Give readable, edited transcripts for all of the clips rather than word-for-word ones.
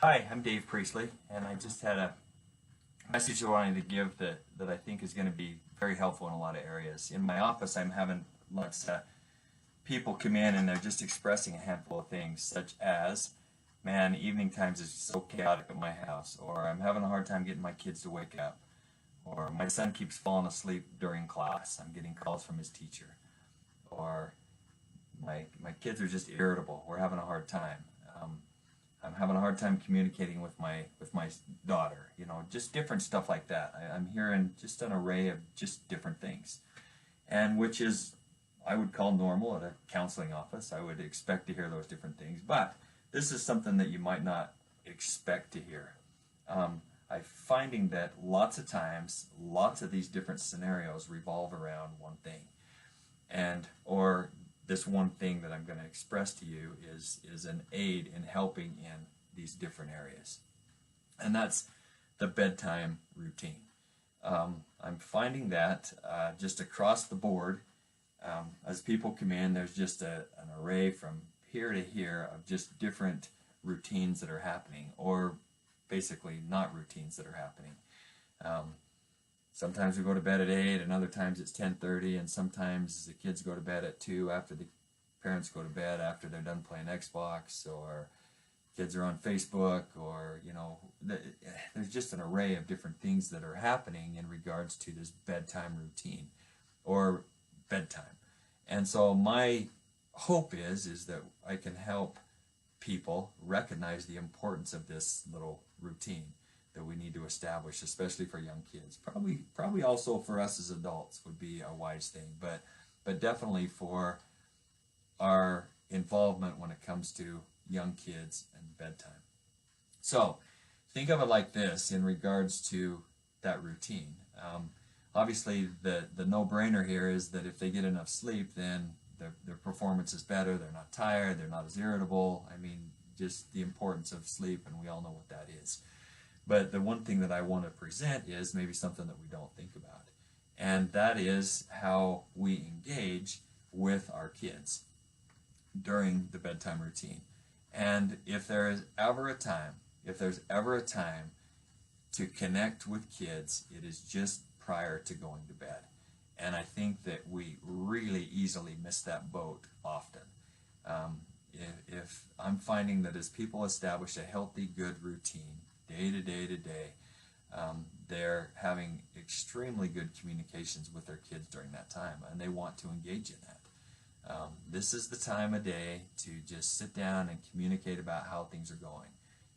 Hi, I'm Dave Priestley, and I just had a message I wanted to give that I think is going to be very helpful in a lot of areas. In my office, I'm having lots of people come in and they're just expressing a handful of things, such as, man, evening times is so chaotic at my house, or I'm having a hard time getting my kids to wake up, or my son keeps falling asleep during class. I'm getting calls from his teacher, or my kids are just irritable. We're having a hard time. Um, I'm having a hard time communicating with my daughter. Just different stuff like that. I'm hearing just an array of just different things, and which is I would call normal at a counseling office. I would expect to hear those different things, but this is something that you might not expect to hear. I'm finding that lots of times, lots of these different scenarios revolve around one thing, and or this one thing that I'm going to express to you is an aid in helping in these different areas, and that's the bedtime routine. I'm finding that just across the board, as people come in, there's just an array from here to here of just different routines that are happening, or basically not routines that are happening. Um, Sometimes we go to bed at 8, and other times it's 10:30, and sometimes the kids go to bed at 2 after the parents go to bed after they're done playing Xbox, or kids are on Facebook, or, there's just an array of different things that are happening in regards to this bedtime routine or bedtime. And so my hope is that I can help people recognize the importance of this little routine that we need to establish, especially for young kids. Probably also for us as adults would be a wise thing, but definitely for our involvement when it comes to young kids and bedtime. So think of it like this in regards to that routine. Obviously, the no-brainer here is that if they get enough sleep, then their performance is better. They're not tired. They're not as irritable. I mean, just the importance of sleep, and we all know what that is. But the one thing that I want to present is maybe something that we don't think about, and that is how we engage with our kids during the bedtime routine. And if there's ever a time to connect with kids, it is just prior to going to bed. And I think that we really easily miss that boat often. If I'm finding that as people establish a healthy, good routine, day to day to day, they're having extremely good communications with their kids during that time, and they want to engage in that. This is the time of day to just sit down and communicate about how things are going,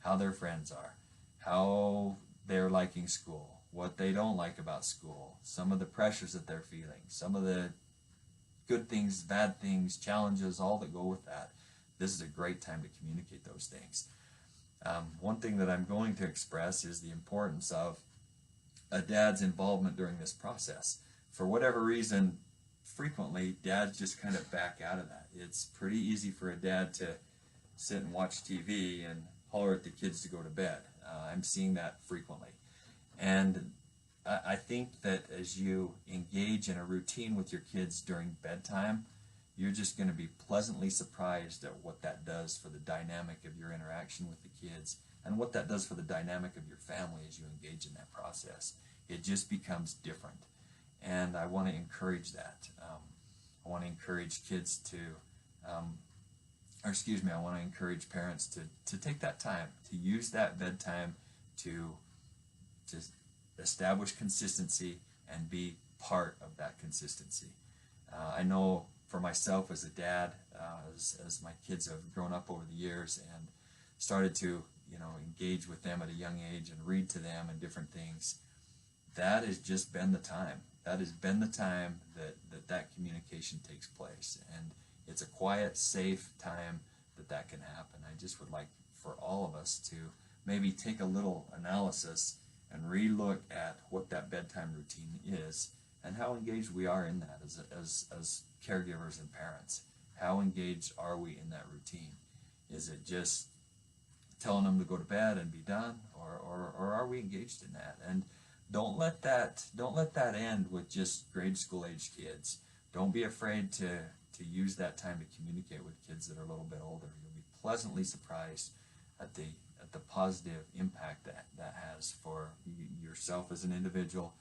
how their friends are, how they're liking school, what they don't like about school, some of the pressures that they're feeling, some of the good things, bad things, challenges, all that go with that. This is a great time to communicate those things. One thing that I'm going to express is the importance of a dad's involvement during this process. For whatever reason, frequently dads just kind of back out of that. It's pretty easy for a dad to sit and watch TV and holler at the kids to go to bed. I'm seeing that frequently. And I think that as you engage in a routine with your kids during bedtime, you're just going to be pleasantly surprised at what that does for the dynamic of your interaction with the kids, and what that does for the dynamic of your family as you engage in that process. It just becomes different. And I want to encourage that. I want to encourage kids to, I want to encourage parents to take that time, to use that bedtime to establish consistency and be part of that consistency. I know for myself as a dad, as my kids have grown up over the years and started to, engage with them at a young age and read to them and different things, that has just been the time. That has been the time that communication takes place. And it's a quiet, safe time that can happen. I just would like for all of us to maybe take a little analysis and relook at what that bedtime routine is and how engaged we are in that as caregivers and parents. How engaged are we in that routine? Is it just telling them to go to bed and be done, or are we engaged in that? And don't let that end with just grade school age kids. Don't be afraid to use that time to communicate with kids that are a little bit older. You'll be pleasantly surprised at at the positive impact that has for yourself as an individual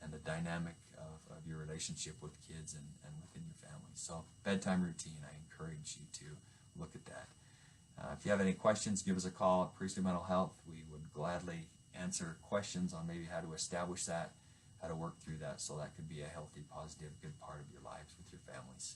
and the dynamic of your relationship with kids and within your family. So bedtime routine, I encourage you to look at that. If you have any questions, give us a call at Priestly Mental Health. We would gladly answer questions on maybe how to establish that, how to work through that, so that could be a healthy, positive, good part of your lives with your families.